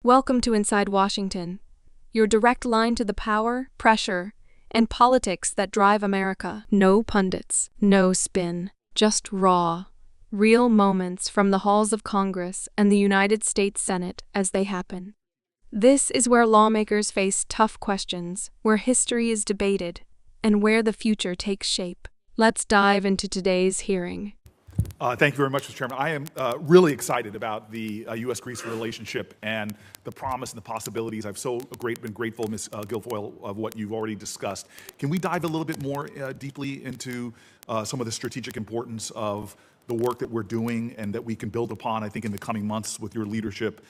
Welcome to Inside Washington, your direct line to the power, pressure, and politics that drive America. No pundits, no spin, just raw, real moments from the halls of Congress and the United States Senate as they happen. This is where lawmakers face tough questions, where history is debated, and where the future takes shape. Let's dive into today's hearing. Thank you very much, Mr. Chairman. I am really excited about the U.S.-Greece relationship and the promise and the possibilities. I've been grateful, Ms. Guilfoyle, of what you've already discussed. Can we dive a little bit more deeply into some of the strategic importance of the work that we're doing and that we can build upon, I think, in the coming months with your leadership?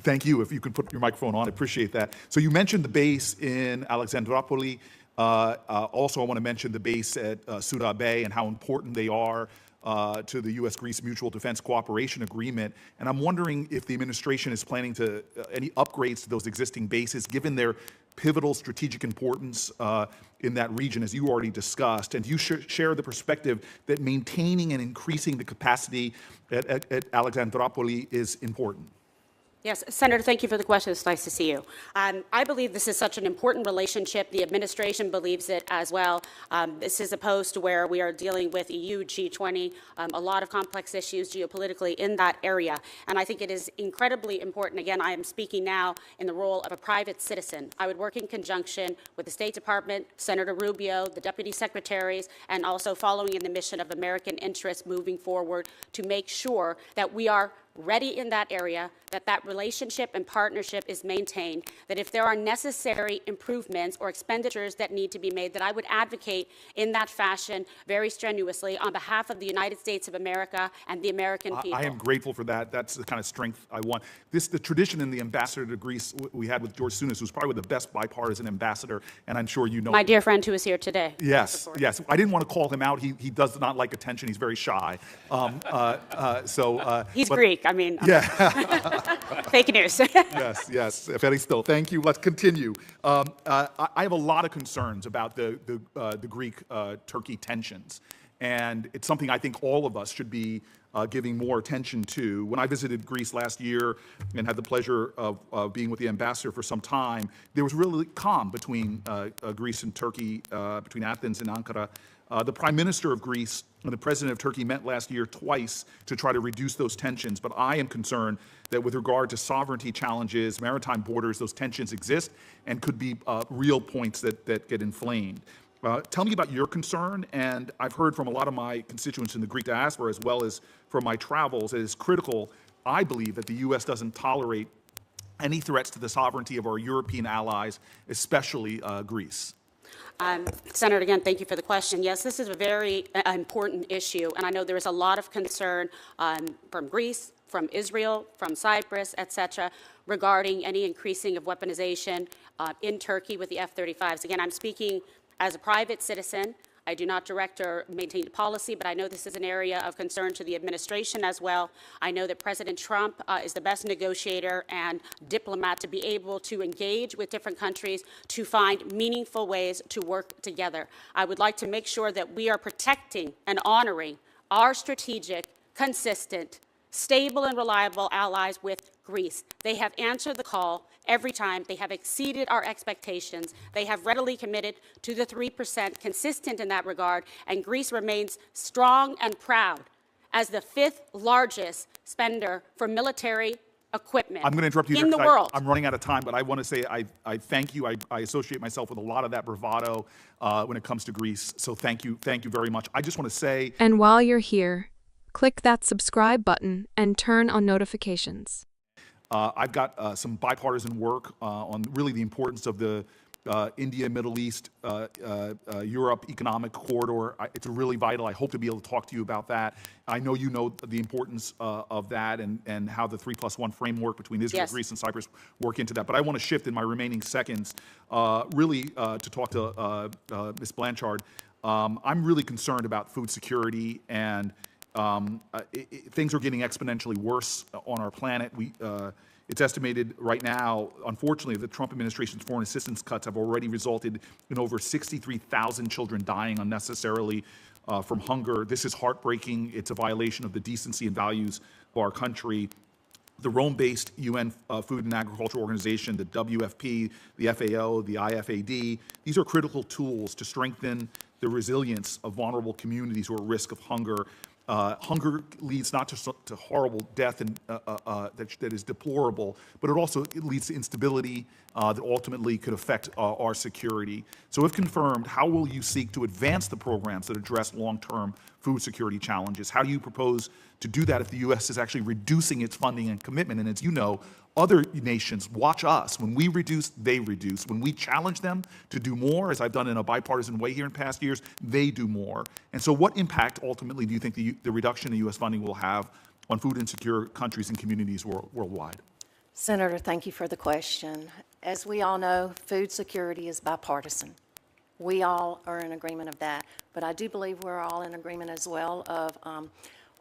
Thank you. If you could put your microphone on, I appreciate that. So you mentioned the base in Alexandroupoli. Also, I want to mention the base at Suda Bay and how important they are to the U.S.-Greece Mutual Defense Cooperation Agreement. And I'm wondering if the administration is planning to any upgrades to those existing bases, given their pivotal strategic importance in that region, as you already discussed. And do you share the perspective that maintaining and increasing the capacity at Alexandroupoli is important? Yes, Senator, thank you for the question. It's nice to see you. I believe this is such an important relationship. The administration believes it as well. This is opposed to where we are dealing with EU, G20, a lot of complex issues geopolitically in that area. And I think it is incredibly important. Again, I am speaking now in the role of a private citizen. I would work in conjunction with the State Department, Senator Rubio, the deputy secretaries, and also following in the mission of American interests moving forward to make sure that we are ready in that area, that relationship and partnership is maintained, that if there are necessary improvements or expenditures that need to be made, that I would advocate in that fashion very strenuously on behalf of the United States of America and the American people. I am grateful for that. That's the kind of strength I want. The tradition in the ambassador to Greece we had with George Souness, who's probably the best bipartisan ambassador, and I'm sure you know. My dear friend who is here today. Yes, yes. I didn't want to call him out. He does not like attention. He's very shy. He's Greek. I mean, yeah. Fake news. yes. Very still. Thank you. Let's continue. I have a lot of concerns about the Greek-Turkey tensions, and it's something I think all of us should be giving more attention to. When I visited Greece last year and had the pleasure of being with the ambassador for some time, there was really calm between Greece and Turkey, between Athens and Ankara. The Prime Minister of Greece and the President of Turkey met last year twice to try to reduce those tensions, but I am concerned that with regard to sovereignty challenges, maritime borders, those tensions exist and could be real points that get inflamed. Tell me about your concern, and I've heard from a lot of my constituents in the Greek diaspora as well as from my travels, it is critical, I believe, that the U.S. doesn't tolerate any threats to the sovereignty of our European allies, especially Greece. Senator, again, thank you for the question. Yes, this is a very important issue, and I know there is a lot of concern from Greece, from Israel, from Cyprus, et cetera, regarding any increasing of weaponization in Turkey with the F-35s. Again, I'm speaking as a private citizen. I do not direct or maintain policy, but I know this is an area of concern to the administration as well. I know that President Trump is the best negotiator and diplomat to be able to engage with different countries to find meaningful ways to work together. I would like to make sure that we are protecting and honoring our strategic, consistent, stable and reliable allies with Greece. They have answered the call every time. They have exceeded our expectations. They have readily committed to the 3%, consistent in that regard, and Greece remains strong and proud as the 5th largest spender for military equipment I'm going to interrupt you in the world. I'm running out of time, but I want to say I thank you. I associate myself with a lot of that bravado when it comes to Greece, so thank you very much. I just want to say... And while you're here, click that subscribe button and turn on notifications. I've got some bipartisan work on really the importance of the India, Middle East, Europe economic corridor. It's really vital. I hope to be able to talk to you about that. I know you know the importance of that and how the 3+1 framework between Israel, Yes. Greece, and Cyprus work into that. But I want to shift in my remaining seconds really to talk to Ms. Blanchard. I'm really concerned about food security, and things are getting exponentially worse on our planet. It's estimated right now, unfortunately, the Trump administration's foreign assistance cuts have already resulted in over 63,000 children dying unnecessarily from hunger. This is heartbreaking. It's a violation of the decency and values of our country. the Rome-based UN Food and Agriculture Organization, the WFP, the FAO, the IFAD. These are critical tools to strengthen the resilience of vulnerable communities who are at risk of hunger. Hunger leads not just to horrible death and, that is deplorable, but it leads to instability that ultimately could affect our security. So if confirmed, how will you seek to advance the programs that address long-term food security challenges? How do you propose to do that if the U.S. is actually reducing its funding and commitment? And as you know, other nations watch us. When we reduce, they reduce. When we challenge them to do more, as I've done in a bipartisan way here in past years, they do more. And so what impact ultimately do you think the reduction in U.S. funding will have on food insecure countries and communities worldwide? Senator, thank you for the question. As we all know, food security is bipartisan. We all are in agreement of that. But I do believe we're all in agreement as well of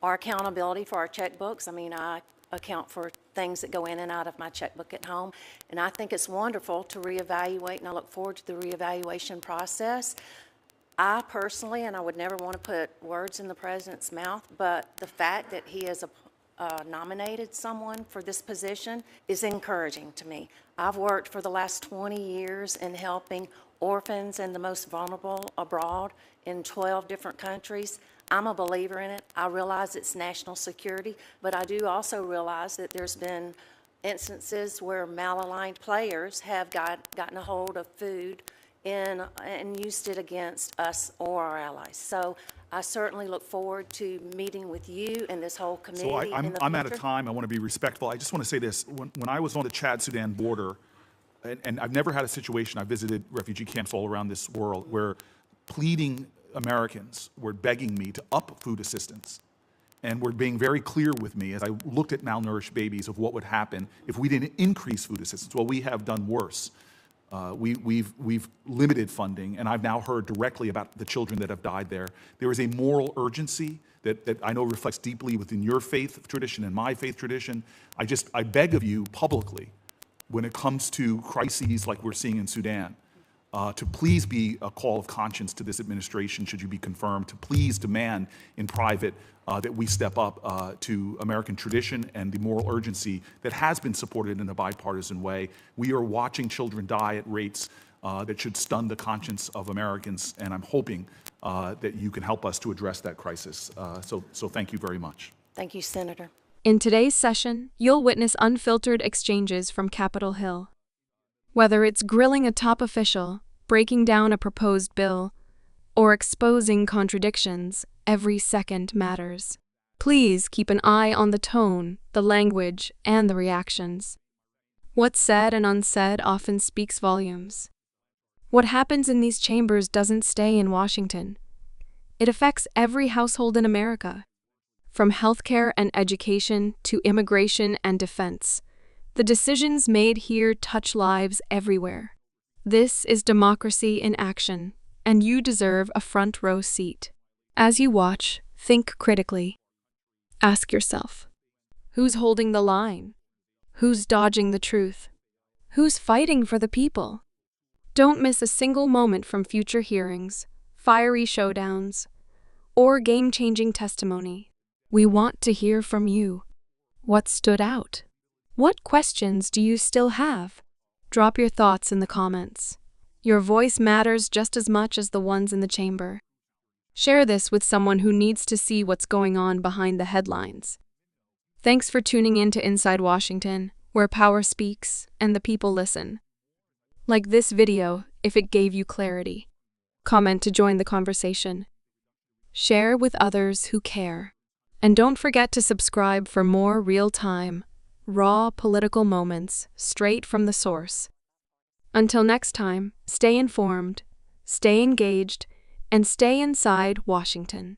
our accountability for our checkbooks. I mean, I account for things that go in and out of my checkbook at home. And I think it's wonderful to reevaluate, and I look forward to the reevaluation process. I personally, and I would never want to put words in the president's mouth, but the fact that he has nominated someone for this position is encouraging to me. I've worked for the last 20 years in helping orphans and the most vulnerable abroad in 12 different countries. I'm a believer in it. I realize it's national security, but I do also realize that there's been instances where malaligned players have gotten a hold of food and used it against us or our allies. So I certainly look forward to meeting with you and this whole committee. So I'm out of time. I want to be respectful. I just want to say this. When I was on the Chad-Sudan border, and I've never had a situation, I visited refugee camps all around this world, where pleading Americans were begging me to up food assistance and were being very clear with me as I looked at malnourished babies of what would happen if we didn't increase food assistance. Well, we have done worse. We've limited funding, and I've now heard directly about the children that have died there. There is a moral urgency that I know reflects deeply within your faith tradition and my faith tradition. I beg of you publicly, when it comes to crises like we're seeing in Sudan, to please be a call of conscience to this administration, should you be confirmed, to please demand in private that we step up to American tradition and the moral urgency that has been supported in a bipartisan way. We are watching children die at rates that should stun the conscience of Americans, and I'm hoping that you can help us to address that crisis. So thank you very much. Thank you, Senator. In today's session, you'll witness unfiltered exchanges from Capitol Hill. Whether it's grilling a top official, breaking down a proposed bill, or exposing contradictions, every second matters. Please keep an eye on the tone, the language, and the reactions. What's said and unsaid often speaks volumes. What happens in these chambers doesn't stay in Washington. It affects every household in America. From healthcare and education to immigration and defense, the decisions made here touch lives everywhere. This is democracy in action, and you deserve a front row seat. As you watch, think critically. Ask yourself, who's holding the line? Who's dodging the truth? Who's fighting for the people? Don't miss a single moment from future hearings, fiery showdowns, or game-changing testimony. We want to hear from you. What stood out? What questions do you still have? Drop your thoughts in the comments. Your voice matters just as much as the ones in the chamber. Share this with someone who needs to see what's going on behind the headlines. Thanks for tuning in to Inside Washington, where power speaks and the people listen. Like this video if it gave you clarity. Comment to join the conversation. Share with others who care. And don't forget to subscribe for more real-time, raw political moments straight from the source. Until next time, stay informed, stay engaged, and stay inside Washington.